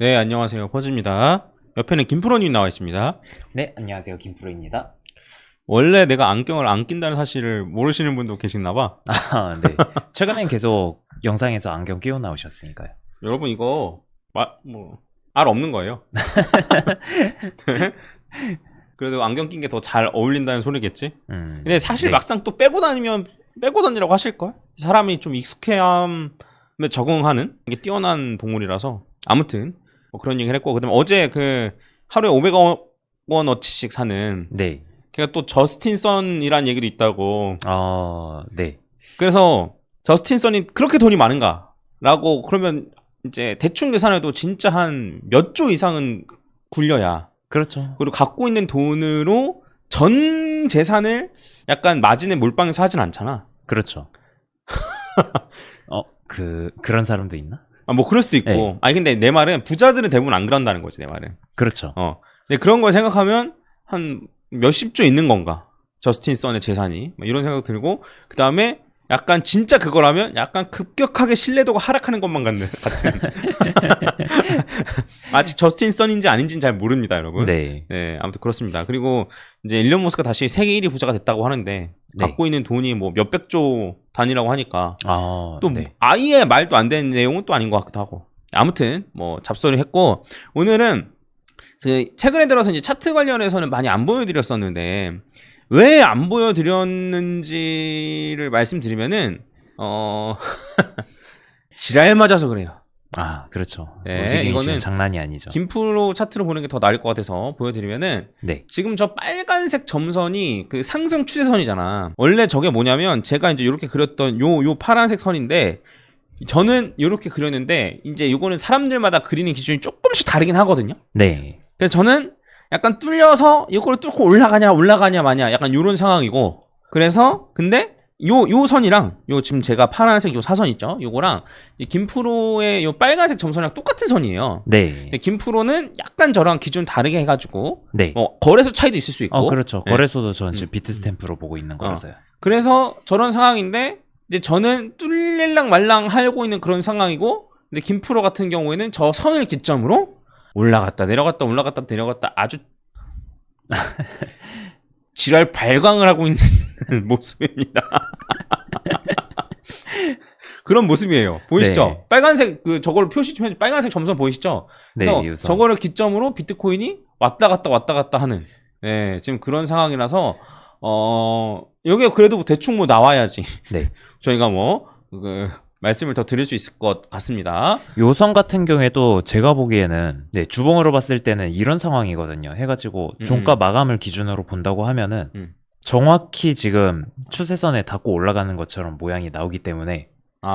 네, 안녕하세요. 퍼즈입니다. 옆에는 김프로님 나와 있습니다. 네, 안녕하세요. 김프로입니다. 원래 내가 안경을 안 낀다는 사실을 모르시는 분도 계시나 봐. 아, 네. 최근엔 계속 영상에서 안경 끼워 나오셨으니까요. 여러분 이거 알 없는 거예요. 그래도 안경 낀 게 더 잘 어울린다는 소리겠지? 근데 사실 네. 막상 또 빼고 다니면 빼고 다니라고 하실걸? 사람이 좀 익숙함에 적응하는 이게 뛰어난 동물이라서 아무튼 뭐 그런 얘기를 했고, 그다음에 어제 그 하루에 500원어치씩 사는 네. 걔가 또 저스틴 선이라는 얘기도 있다고. 네. 그래서 저스틴 선이 그렇게 돈이 많은가? 라고 그러면 이제 대충 계산해도 진짜 한 몇 조 이상은 굴려야. 그렇죠. 그리고 갖고 있는 돈으로 전 재산을 약간 마진에 몰빵해서 하진 않잖아. 그렇죠. 그런 사람도 있나? 아, 뭐 그럴 수도 있고. 네. 아니 근데 내 말은 부자들은 대부분 안 그런다는 거지, 내 말은. 그렇죠. 근데 그런 걸 생각하면 한 몇십 조 있는 건가? 저스틴 선의 재산이. 이런 생각 들고, 그 다음에 약간 진짜 그거라면 약간 급격하게 신뢰도가 하락하는 것만 같은. 아직 저스틴 선인지 아닌지는 잘 모릅니다, 여러분. 네. 네, 아무튼 그렇습니다. 그리고 이제 일론 머스크가 다시 세계 1위 부자가 됐다고 하는데, 네. 갖고 있는 돈이 뭐 몇백 조 단위라고 하니까 또 네. 아예 말도 안 되는 내용은 또 아닌 것 같기도 하고. 아무튼 뭐 잡소리 했고, 오늘은 최근에 들어서 이제 차트 관련해서는 많이 안 보여드렸었는데, 왜 안 보여드렸는지를 말씀드리면은 지랄 맞아서 그래요. 그렇죠. 네, 움직임이 이거는 지금 장난이 아니죠. 김프로 차트로 보는 게 더 나을 것 같아서 보여드리면은, 네. 지금 저 빨간색 점선이 그 상승 추세선이잖아. 원래 저게 뭐냐면 제가 이제 이렇게 그렸던 요 파란색 선인데, 저는 이렇게 그렸는데 이제 이거는 사람들마다 그리는 기준이 조금씩 다르긴 하거든요. 네. 그래서 저는 약간 뚫려서 이거를 뚫고 올라가냐 마냐 약간 요런 상황이고, 그래서 근데 요 선이랑 요 지금 제가 파란색 요 사선 있죠? 요거랑 김프로의 요 빨간색 점선이랑 똑같은 선이에요. 네. 근데 김프로는 약간 저랑 기준 다르게 해가지고 네. 거래소 차이도 있을 수 있고. 그렇죠. 네. 거래소도 전 지금 비트스탬프로 보고 있는 거라서요. 그래서 저런 상황인데 이제 저는 뚫릴랑 말랑 하고 있는 그런 상황이고, 근데 김프로 같은 경우에는 저 선을 기점으로 올라갔다 내려갔다 올라갔다 내려갔다 아주 지랄 발광을 하고 있는 모습입니다. 그런 모습이에요. 보이시죠? 네. 빨간색 저걸 표시 좀 해줘. 빨간색 점선 보이시죠? 그래서 네, 저거를 기점으로 비트코인이 왔다 갔다 하는, 네, 지금 그런 상황이라서 여기 그래도 대충 뭐 나와야지. 네. 저희가 말씀을 더 드릴 수 있을 것 같습니다. 요선 같은 경우에도 제가 보기에는 주봉으로 봤을 때는 이런 상황이거든요. 해가지고 종가 마감을 기준으로 본다고 하면은 정확히 지금 추세선에 닿고 올라가는 것처럼 모양이 나오기 때문에.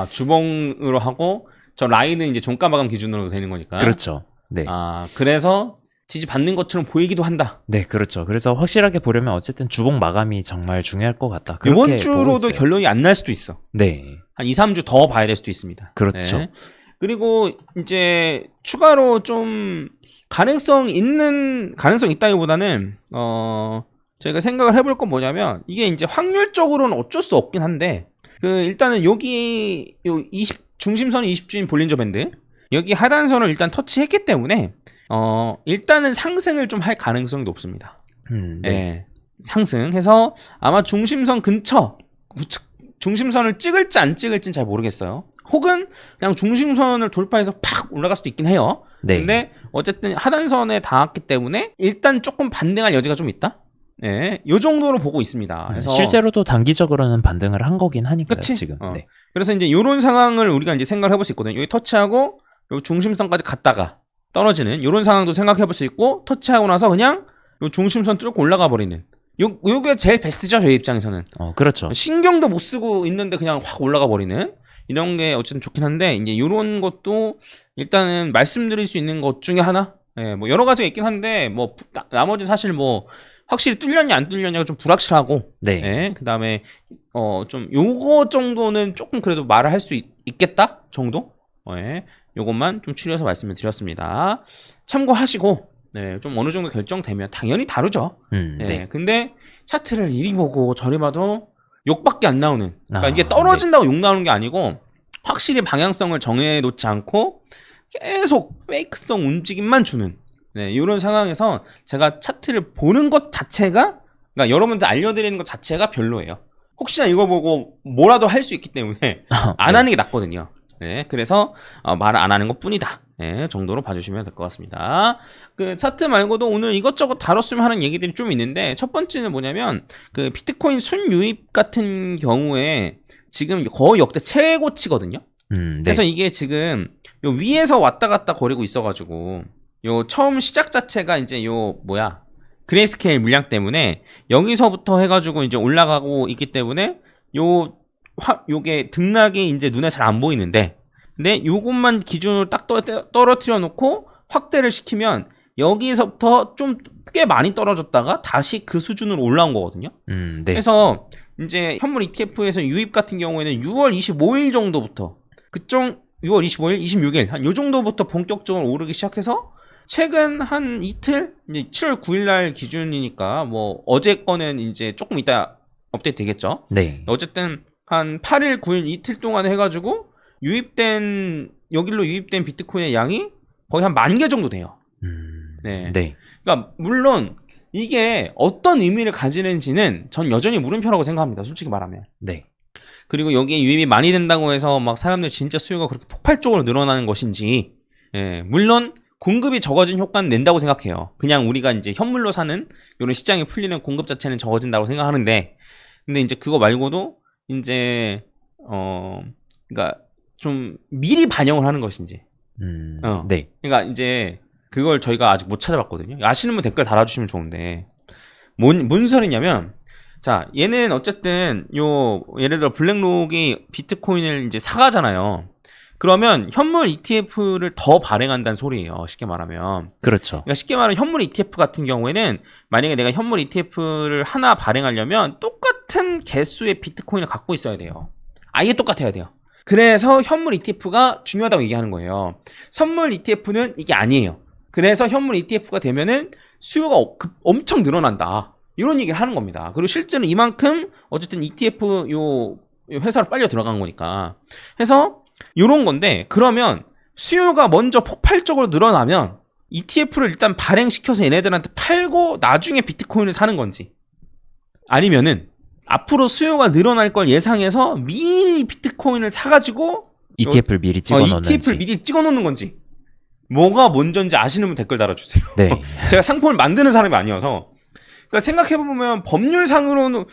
주봉으로 하고 저 라인은 이제 종가 마감 기준으로 되는 거니까. 그렇죠. 네. 그래서 지지 받는 것처럼 보이기도 한다. 네, 그렇죠. 그래서 확실하게 보려면 어쨌든 주봉 마감이 정말 중요할 것 같다. 이번 주로도 결론이 안 날 수도 있어. 네. 한 2, 3주 더 봐야 될 수도 있습니다. 그렇죠. 네. 그리고 이제 추가로 좀 가능성 있다기보다는 저희가 생각을 해볼 건 뭐냐면, 이게 이제 확률적으로는 어쩔 수 없긴 한데, 일단은 여기 중심선이 20주인 볼린저 밴드, 여기 하단선을 일단 터치했기 때문에 일단은 상승을 좀 할 가능성이 높습니다. 네. 네. 상승해서 아마 중심선 근처, 중심선을 찍을지 안 찍을지는 잘 모르겠어요. 혹은 그냥 중심선을 돌파해서 팍 올라갈 수도 있긴 해요. 네. 근데 어쨌든 하단선에 닿았기 때문에 일단 조금 반등할 여지가 좀 있다. 네, 요 정도로 보고 있습니다. 그래서 실제로도 단기적으로는 반등을 한 거긴 하니까요. 그치? 지금. 네. 그래서 이제 이런 상황을 우리가 이제 생각을 해볼 수 있거든요. 여기 터치하고 요 중심선까지 갔다가 떨어지는 이런 상황도 생각해 볼 수 있고, 터치하고 나서 그냥 요 중심선 뚫고 올라가 버리는, 요게 제일 베스트죠, 저희 입장에서는. 그렇죠. 신경도 못 쓰고 있는데 그냥 확 올라가 버리는 이런 게 어쨌든 좋긴 한데, 이제 이런 것도 일단은 말씀드릴 수 있는 것 중에 하나. 예, 뭐 여러 가지가 있긴 한데 뭐 나머지 사실 뭐 확실히 뚫렸냐 안 뚫렸냐가 좀 불확실하고. 네. 예, 그다음에 좀 요거 정도는 조금 그래도 말을 할 수 있겠다 정도. 예, 요것만 좀 추려서 말씀을 드렸습니다. 참고하시고, 네, 좀 어느 정도 결정되면 당연히 다르죠. 네. 근데 차트를 이리 보고 저리 봐도 욕밖에 안 나오는. 그러니까 이게 떨어진다고 욕 나오는 게 아니고, 확실히 방향성을 정해놓지 않고 계속 페이크성 움직임만 주는 이런 상황에서 제가 차트를 보는 것 자체가 그러니까 여러분들 알려드리는 것 자체가 별로예요. 혹시나 이거 보고 뭐라도 할 수 있기 때문에 안 하는 게 낫거든요. 그래서 말 안 하는 것 뿐이다. 정도로 봐주시면 될 것 같습니다. 그 차트 말고도 오늘 이것저것 다뤘으면 하는 얘기들이 좀 있는데 첫 번째는 뭐냐면 그 비트코인 순유입 같은 경우에 지금 거의 역대 최고치거든요. 네. 그래서 이게 지금 요 위에서 왔다 갔다 거리고 있어가지고 요 처음 시작 자체가 이제 요 그레이스케일 물량 때문에 여기서부터 해가지고 이제 올라가고 있기 때문에 요게 등락이 이제 눈에 잘 안 보이는데 근데 요것만 기준으로 딱 떨어뜨려 놓고 확대를 시키면 여기서부터 좀 꽤 많이 떨어졌다가 다시 그 수준으로 올라온 거거든요. 네. 그래서 이제 현물 ETF에서 유입 같은 경우에는 6월 25일 정도부터 6월 25일, 26일 한 요 정도부터 본격적으로 오르기 시작해서 최근 한 이틀 이제 7월 9일 날 기준이니까 뭐 어제 거는 이제 조금 이따 업데이트 되겠죠. 네. 어쨌든 한 8일, 9일 이틀 동안 해가지고 여기로 유입된 비트코인의 양이 거의 한 10,000개 정도 돼요. 네. 그러니까 물론 이게 어떤 의미를 가지는지는 전 여전히 물음표라고 생각합니다. 솔직히 말하면. 네. 그리고 여기에 유입이 많이 된다고 해서 막 사람들 진짜 수요가 그렇게 폭발적으로 늘어나는 것인지, 물론 공급이 적어진 효과는 낸다고 생각해요. 그냥 우리가 이제 현물로 사는 이런 시장이 풀리는 공급 자체는 적어진다고 생각하는데, 근데 이제 그거 말고도 이제 그러니까 좀 미리 반영을 하는 것인지. 네. 그러니까 이제 그걸 저희가 아직 못 찾아봤거든요. 아시는 분 댓글 달아주시면 좋은데 뭔 소리냐면 자 얘는 어쨌든 예를 들어 블랙록이 비트코인을 이제 사가잖아요. 그러면 현물 ETF를 더 발행한다는 소리예요. 쉽게 말하면. 그렇죠. 그러니까 쉽게 말하면 현물 ETF 같은 경우에는 만약에 내가 현물 ETF를 하나 발행하려면 똑같은 개수의 비트코인을 갖고 있어야 돼요. 아예 똑같아야 돼요. 그래서 현물 ETF가 중요하다고 얘기하는 거예요. 선물 ETF는 이게 아니에요. 그래서 현물 ETF가 되면은 수요가 엄청 늘어난다. 이런 얘기를 하는 겁니다. 그리고 실제로 이만큼 어쨌든 ETF 요 회사로 빨려 들어간 거니까. 해서 요런 건데 그러면 수요가 먼저 폭발적으로 늘어나면 ETF를 일단 발행시켜서 얘네들한테 팔고 나중에 비트코인을 사는 건지 아니면은 앞으로 수요가 늘어날 걸 예상해서 미리 비트코인을 사가지고 ETF를 미리 찍어놓는지 ETF를 미리 찍어놓는 건지 뭐가 먼저인지 아시는 분 댓글 달아주세요. 네. 제가 상품을 만드는 사람이 아니어서 그러니까 생각해보면 법률상으로는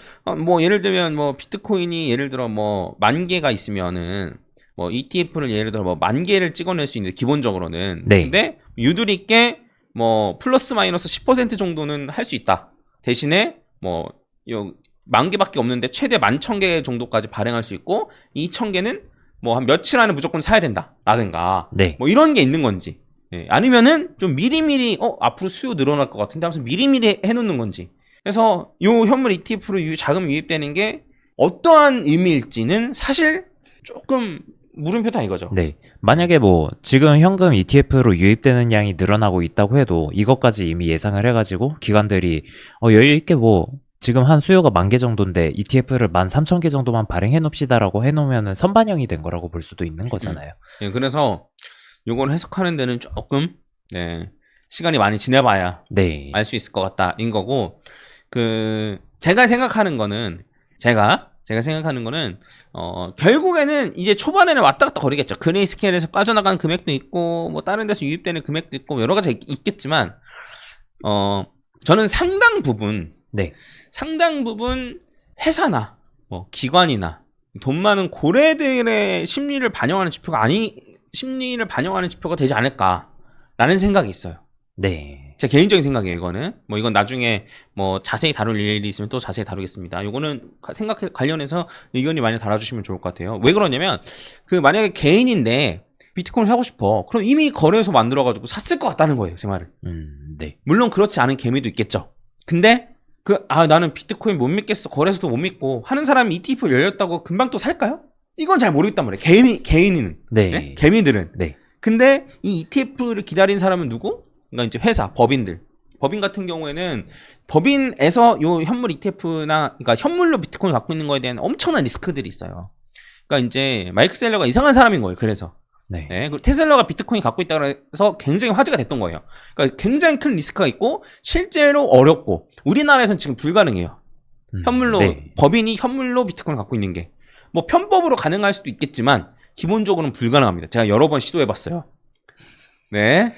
뭐 예를 들면 뭐 비트코인이 예를 들어 뭐 10,000개가 있으면은 뭐 ETF를 예를 들어 뭐 10,000개를 찍어낼 수 있는데 기본적으로는 네. 근데 유두리 있게 뭐 플러스 마이너스 10% 정도는 할 수 있다. 대신에 뭐 10,000개밖에 없는데 최대 11,000개 정도까지 발행할 수 있고 2,000개는 뭐 한 며칠 안에 무조건 사야 된다 라든가 네. 뭐 이런 게 있는 건지 아니면은 좀 미리미리 앞으로 수요 늘어날 것 같은데 하면서 미리미리 해놓는 건지 그래서 요 현물 ETF로 자금 유입되는 게 어떠한 의미일지는 사실 조금 물음표다 이거죠. 네. 만약에 뭐 지금 현금 ETF로 유입되는 양이 늘어나고 있다고 해도 이것까지 이미 예상을 해가지고 기관들이 여유 있게 뭐 지금 한 수요가 10,000개 정도인데 ETF를 13,000개 정도만 발행해 놓읍시다라고 해놓으면은 선반영이 된 거라고 볼 수도 있는 거잖아요. 네, 그래서 요걸 해석하는 데는 조금 시간이 많이 지나봐야 네. 알 수 있을 것 같다인 거고 제가 생각하는 거는 결국에는 이제 초반에는 왔다 갔다 거리겠죠. 그레이스케일에서 빠져나가는 금액도 있고 뭐 다른 데서 유입되는 금액도 있고 여러 가지 있겠지만 저는 상당 부분 회사나 뭐 기관이나 돈 많은 고래들의 심리를 반영하는 지표가 되지 않을까라는 생각이 있어요. 네. 제 개인적인 생각이에요, 이거는. 뭐 이건 나중에 뭐 자세히 다룰 일이 있으면 또 자세히 다루겠습니다. 이거는 관련해서 의견이 많이 달아주시면 좋을 것 같아요. 왜 그러냐면 만약에 개인인데 비트코인을 사고 싶어. 그럼 이미 거래소 만들어가지고 샀을 것 같다는 거예요, 제 말은. 네. 물론 그렇지 않은 개미도 있겠죠. 근데 나는 비트코인 못 믿겠어. 거래소도 못 믿고 하는 사람이 ETF 열렸다고 금방 또 살까요? 이건 잘 모르겠단 말이에요. 개인은. 네. 개미들은. 네. 근데 이 ETF를 기다린 사람은 누구? 그러니까 이제 회사, 법인 같은 경우에는 법인에서 요 현물 ETF나 그러니까 현물로 비트코인을 갖고 있는 거에 대한 엄청난 리스크들이 있어요. 그러니까 이제 마이크 셀러가 이상한 사람인 거예요. 그래서 네. 네, 그리고 테슬라가 비트코인 갖고 있다고 해서 굉장히 화제가 됐던 거예요. 그러니까 굉장히 큰 리스크가 있고 실제로 어렵고 우리나라에서는 지금 불가능해요. 현물로 네. 법인이 현물로 비트코인을 갖고 있는 게 뭐 편법으로 가능할 수도 있겠지만 기본적으로는 불가능합니다. 제가 여러 번 시도해봤어요. 네,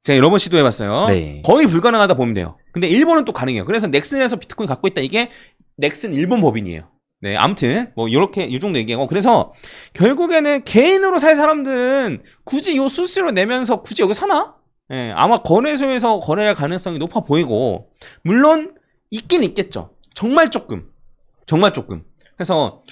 제가 여러 번 시도해봤어요. 네. 거의 불가능하다 보면 돼요. 근데 일본은 또 가능해요. 그래서 넥슨에서 비트코인 갖고 있다. 이게 넥슨 일본 법인이에요. 네, 아무튼 뭐 요렇게 이 정도 얘기하고 그래서 결국에는 개인으로 살 사람들은 굳이 요 수수료 내면서 굳이 여기 사나? 예, 아마 거래소에서 거래할 가능성이 높아 보이고 물론 있긴 있겠죠. 정말 조금. 그래서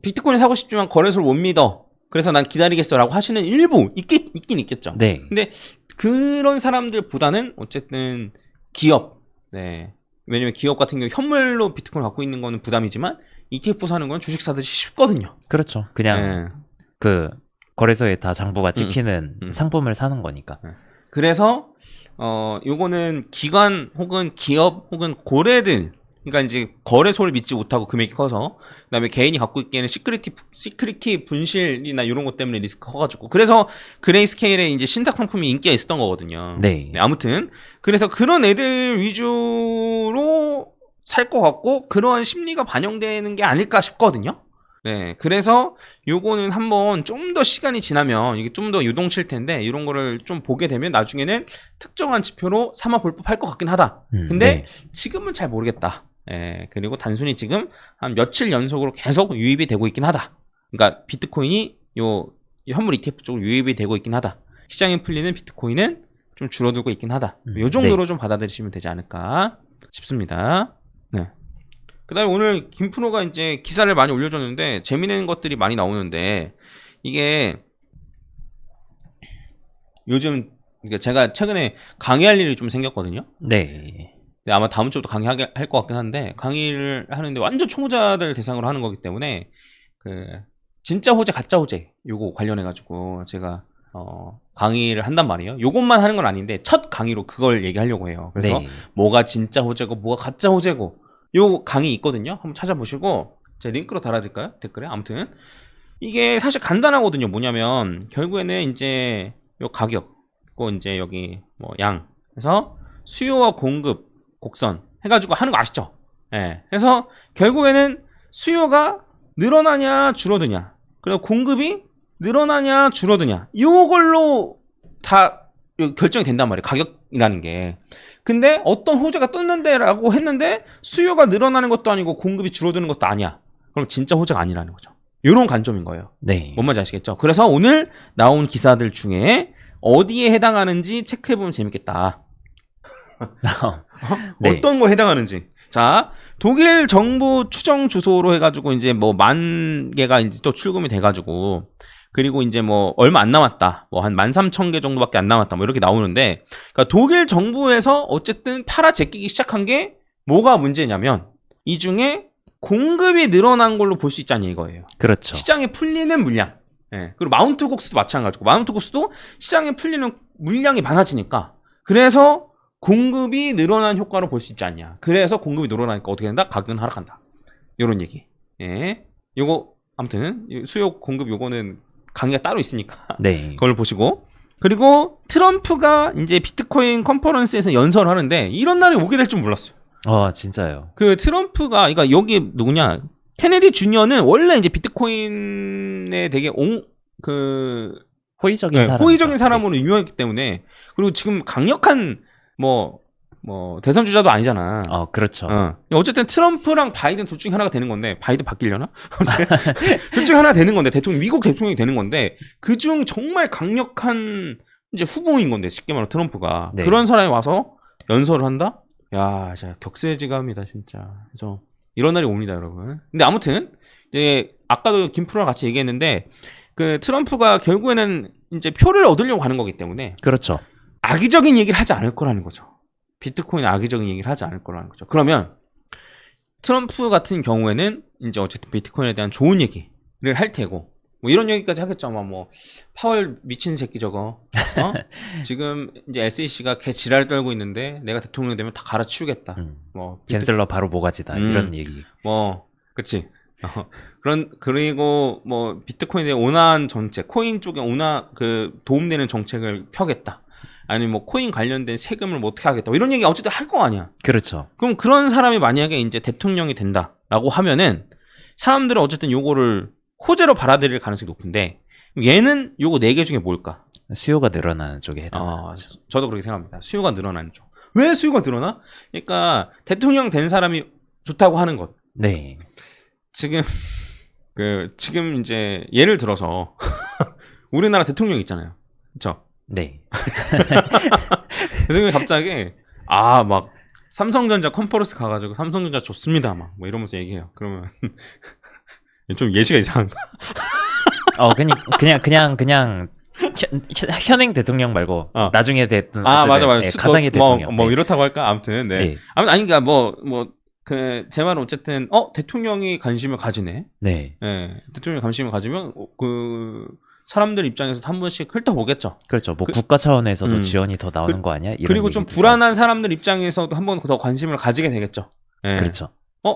비트코인 사고 싶지만 거래소를 못 믿어. 그래서 난 기다리겠어라고 하시는 일부 있긴 있겠죠. 네. 근데 그런 사람들보다는 어쨌든 기업, 네. 왜냐면 기업 같은 경우 현물로 비트코인 갖고 있는 거는 부담이지만 ETF 사는 건 주식 사듯이 쉽거든요. 그렇죠. 그냥 네. 그 거래소에 다 장부가 찍히는 음. 상품을 사는 거니까. 그래서 요거는 기관 혹은 기업 혹은 고래들 그러니까 이제 거래소를 믿지 못하고 금액이 커서 그다음에 개인이 갖고 있기에는 시크릿키 분실이나 이런 것 때문에 리스크가 커가지고 그래서 그레이스케일의 이제 신탁 상품이 인기가 있었던 거거든요. 네. 네, 아무튼 그래서 그런 애들 위주로 살 것 같고 그런 심리가 반영되는 게 아닐까 싶거든요. 네, 그래서 요거는 한번 좀 더 시간이 지나면 이게 좀 더 유동칠 텐데 이런 거를 좀 보게 되면 나중에는 특정한 지표로 삼아 볼 법할 것 같긴 하다. 근데 네. 지금은 잘 모르겠다. 예, 그리고 단순히 지금 한 며칠 연속으로 계속 유입이 되고 있긴 하다. 그러니까 비트코인이 요 현물 ETF 쪽으로 유입이 되고 있긴 하다. 시장에 풀리는 비트코인은 좀 줄어들고 있긴 하다. 요 정도로 좀 받아들이시면 되지 않을까 싶습니다. 네. 그 다음에 오늘 김프로가 이제 기사를 많이 올려줬는데 재미있는 것들이 많이 나오는데 이게 요즘 그러니까 제가 최근에 강의할 일이 좀 생겼거든요. 네. 근데 아마 다음 주부터 강의할 것 같긴 한데 강의를 하는데 완전 초보자들 대상으로 하는 거기 때문에 그 진짜 호재 가짜 호재 요거 관련해 가지고 제가 강의를 한단 말이에요. 요것만 하는 건 아닌데 첫 강의로 그걸 얘기하려고 해요. 그래서 네. 뭐가 진짜 호재고 뭐가 가짜 호재고 요 강의 있거든요. 한번 찾아보시고 제가 링크로 달아드릴까요? 댓글에. 아무튼 이게 사실 간단하거든요. 뭐냐면 결국에는 이제 요 가격 그 이제 여기 뭐 양 그래서 수요와 공급 곡선 해가지고 하는 거 아시죠? 예. 그래서 결국에는 수요가 늘어나냐 줄어드냐 그리고 공급이 늘어나냐 줄어드냐 요걸로 다 결정이 된단 말이에요. 가격이라는 게. 근데 어떤 호재가 떴는데라고 했는데 수요가 늘어나는 것도 아니고 공급이 줄어드는 것도 아니야. 그럼 진짜 호재가 아니라는 거죠. 요런 관점인 거예요. 네. 뭔 말인지 아시겠죠? 그래서 오늘 나온 기사들 중에 어디에 해당하는지 체크해보면 재밌겠다. 네. 어떤 거에 해당하는지. 자, 독일 정부 추정 주소로 해가지고 이제 뭐 10,000개가 이제 또 출금이 돼가지고 그리고 이제 뭐 얼마 안 남았다. 뭐 한 13,000개 정도밖에 안 남았다. 뭐 이렇게 나오는데 그러니까 독일 정부에서 어쨌든 팔아 제끼기 시작한 게 뭐가 문제냐면 이 중에 공급이 늘어난 걸로 볼 수 있잖니 이거예요. 그렇죠. 시장에 풀리는 물량. 예. 그리고 마운트 곡스도 마찬가지고 마운트 곡스도 시장에 풀리는 물량이 많아지니까 그래서 공급이 늘어난 효과로 볼 수 있지 않냐. 그래서 공급이 늘어나니까 어떻게 된다? 가격은 하락한다. 요런 얘기. 예. 요거 아무튼 수요 공급 요거는 강의가 따로 있으니까 네. 그걸 보시고 그리고 트럼프가 이제 비트코인 컨퍼런스에서 연설을 하는데 이런 날이 오게 될 줄 몰랐어요. 진짜요. 그 트럼프가 그러니까 여기 누구냐 케네디 주니어는 원래 이제 비트코인에 되게 호의적인 사람. 호의적인 사람으로 유명했기 때문에 그리고 지금 강력한 뭐 대선 주자도 아니잖아. 그렇죠. 어쨌든 트럼프랑 바이든 둘 중에 하나가 되는 건데 바이든 바뀌려나? 둘 중에 하나 되는 건데 미국 대통령이 되는 건데 그중 정말 강력한 이제 후보인 건데 쉽게 말하면 트럼프가 네. 그런 사람이 와서 연설을 한다? 야, 진짜 격세지감이다 진짜. 그래서 이런 날이 옵니다, 여러분. 근데 아무튼 이제 아까도 김프로랑 같이 얘기했는데 그 트럼프가 결국에는 이제 표를 얻으려고 하는 거기 때문에 그렇죠. 악의적인 얘기를 하지 않을 거라는 거죠. 비트코인 악의적인 얘기를 하지 않을 거라는 거죠. 그러면 트럼프 같은 경우에는 이제 어쨌든 비트코인에 대한 좋은 얘기를 할 테고 뭐 이런 얘기까지 하겠죠. 뭐 파월 미친 새끼 저거 지금 이제 SEC가 개 지랄 떨고 있는데 내가 대통령 되면 다 갈아치우겠다. 뭐 캔슬러 바로 모가지다 이런 얘기. 그치. 그리고 뭐 비트코인의 온화한 정책, 코인 쪽에 도움되는 정책을 펴겠다. 아니면 뭐 코인 관련된 세금을 뭐 어떻게 하겠다. 이런 얘기 어쨌든 할 거 아니야. 그렇죠. 그럼 그런 사람이 만약에 이제 대통령이 된다라고 하면은 사람들은 어쨌든 요거를 호재로 받아들일 가능성이 높은데 얘는 요거 4개 중에 뭘까? 수요가 늘어나는 쪽에 해당하죠. 저도 그렇게 생각합니다. 수요가 늘어나는 쪽. 왜 수요가 늘어나? 그러니까 대통령 된 사람이 좋다고 하는 것. 네. 지금 이제 예를 들어서 우리나라 대통령 있잖아요. 그렇죠? 네. 대통령이 갑자기 막 삼성전자 컨퍼런스 가가지고 삼성전자 좋습니다 막 뭐 이러면서 얘기해요. 그러면 좀 예시가 이상한가? 그냥 현행 대통령 말고 나중에 됐던 맞아. 가상의 대통령. 뭐 이렇다고 할까? 아무튼 네. 네. 아무튼 아니 그러니까 제 말은 어쨌든 대통령이 관심을 가지네. 네. 네. 대통령이 관심을 가지면 사람들 입장에서 한 번씩 흘러보겠죠. 그렇죠. 뭐 국가 차원에서도 지원이 더 나오는 거 아니야? 이런 그리고 좀 불안한 사람들 입장에서도 한 번 더 관심을 가지게 되겠죠. 네. 그렇죠.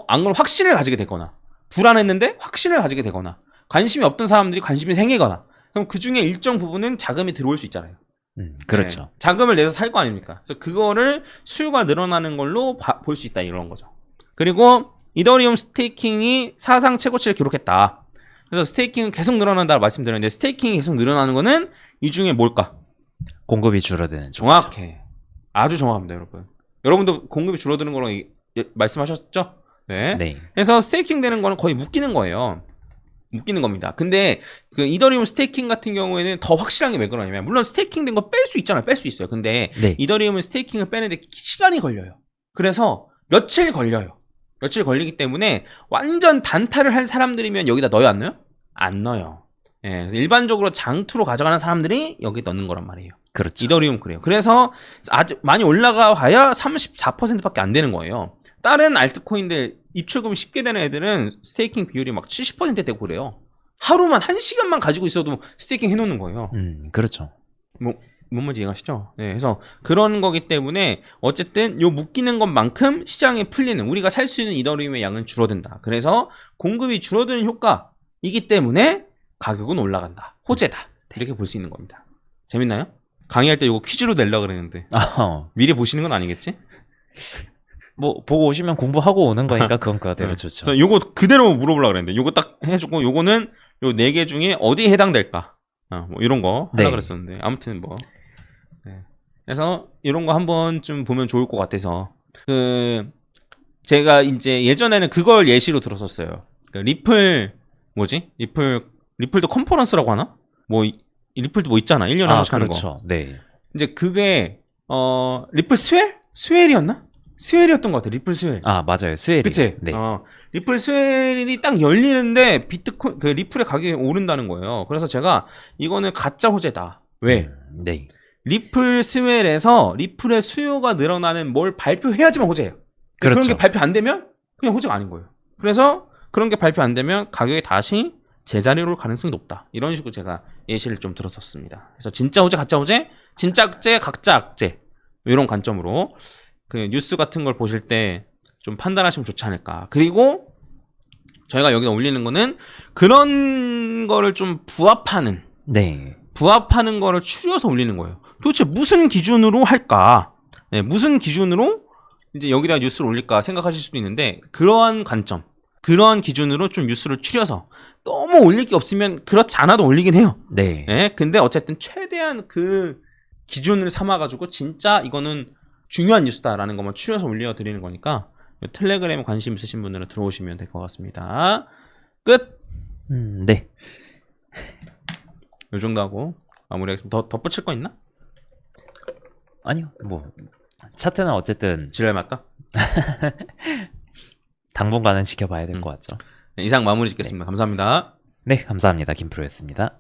안 그러면 확신을 가지게 되거나 불안했는데 확신을 가지게 되거나 관심이 없던 사람들이 관심이 생기거나 그럼 그 중에 일정 부분은 자금이 들어올 수 있잖아요. 그렇죠. 네. 자금을 내서 살 거 아닙니까? 그래서 그거를 수요가 늘어나는 걸로 볼 수 있다 이런 거죠. 그리고 이더리움 스테이킹이 사상 최고치를 기록했다. 그래서 스테이킹은 계속 늘어난다고 말씀드렸는데 스테이킹이 계속 늘어나는 거는 이 중에 뭘까? 공급이 줄어드는 쪽이죠. 정확해. 아주 정확합니다, 여러분. 여러분도 공급이 줄어드는 거라고 말씀하셨죠? 네. 네. 그래서 스테이킹 되는 거는 거의 묶이는 거예요. 묶이는 겁니다. 근데 그 이더리움 스테이킹 같은 경우에는 더 확실한 게 왜 그러냐면 물론 스테이킹 된 거 뺄 수 있잖아요. 뺄 수 있어요. 근데 네. 이더리움은 스테이킹을 빼는데 시간이 걸려요. 그래서 며칠 걸려요. 며칠 걸리기 때문에 완전 단타를 한 사람들이면 여기다 넣어요, 안 넣어요? 안 넣어요. 예, 그래서 일반적으로 장투로 가져가는 사람들이 여기 넣는 거란 말이에요. 그렇죠. 이더리움 그래요. 그래서 아주 많이 올라가 봐야 34%밖에 안 되는 거예요. 다른 알트코인들 입출금이 쉽게 되는 애들은 스테이킹 비율이 막 70% 되고 그래요. 하루만 1시간만 가지고 있어도 스테이킹 해놓는 거예요. 그렇죠. 뭔 말인지 이해가시죠? 네, 그래서 그런 거기 때문에 어쨌든 요 묶이는 것만큼 시장에 풀리는 우리가 살 수 있는 이더리움의 양은 줄어든다. 그래서 공급이 줄어드는 효과이기 때문에 가격은 올라간다. 호재다. 이렇게 볼 수 있는 겁니다. 재밌나요? 강의할 때 이거 퀴즈로 내려고 그랬는데 미리 보시는 건 아니겠지? 뭐 보고 오시면 공부하고 오는 거니까 그건 그대로 좋죠. 그래서 요거 그대로 물어보려고 그랬는데 요거 딱 해주고 요거는 요 4개 중에 어디에 해당될까? 뭐 이런 거 하려고 그랬었는데 아무튼 뭐 그래서 이런 거 한번 좀 보면 좋을 것 같아서 제가 이제 예전에는 그걸 예시로 들었었어요. 리플 리플도 컨퍼런스라고 하나? 뭐 리플도 뭐 있잖아. 1년에 한 번씩 하는 거. 그렇죠. 네. 이제 그게 리플 스웰이었나? 스웰이었던 것 같아. 리플 스웰. 맞아요. 스웰이. 그치? 네. 리플 스웰이 딱 열리는데 리플의 가격이 오른다는 거예요. 그래서 제가 이거는 가짜 호재다. 왜? 네. 리플 스웰에서 리플의 수요가 늘어나는 뭘 발표해야지만 호재예요. 그렇죠. 그런 게 발표 안 되면 그냥 호재가 아닌 거예요. 그래서 그런 게 발표 안 되면 가격이 다시 제자리로 올 가능성이 높다. 이런 식으로 제가 예시를 좀 들었었습니다. 그래서 진짜 호재, 가짜 호재, 진짜 악재, 가짜 악재 이런 관점으로 그 뉴스 같은 걸 보실 때 좀 판단하시면 좋지 않을까. 그리고 저희가 여기다 올리는 거는 그런 거를 좀 부합하는 거를 추려서 올리는 거예요. 도대체 무슨 기준으로 할까? 네, 무슨 기준으로 이제 여기다 뉴스를 올릴까 생각하실 수도 있는데 그러한 관점, 그러한 기준으로 좀 뉴스를 추려서 너무 올릴 게 없으면 그렇지 않아도 올리긴 해요. 네. 네, 근데 어쨌든 최대한 그 기준을 삼아가지고 진짜 이거는 중요한 뉴스다라는 것만 추려서 올려드리는 거니까 텔레그램에 관심 있으신 분들은 들어오시면 될 것 같습니다. 끝! 네. 이 정도 하고 마무리하겠습니다. 더 덧붙일 거 있나? 아니요. 뭐 차트는 어쨌든 지랄 맞다? 당분간은 지켜봐야 될 것 같죠. 네, 이상 마무리 짓겠습니다. 감사합니다. 네, 감사합니다. 김프로였습니다.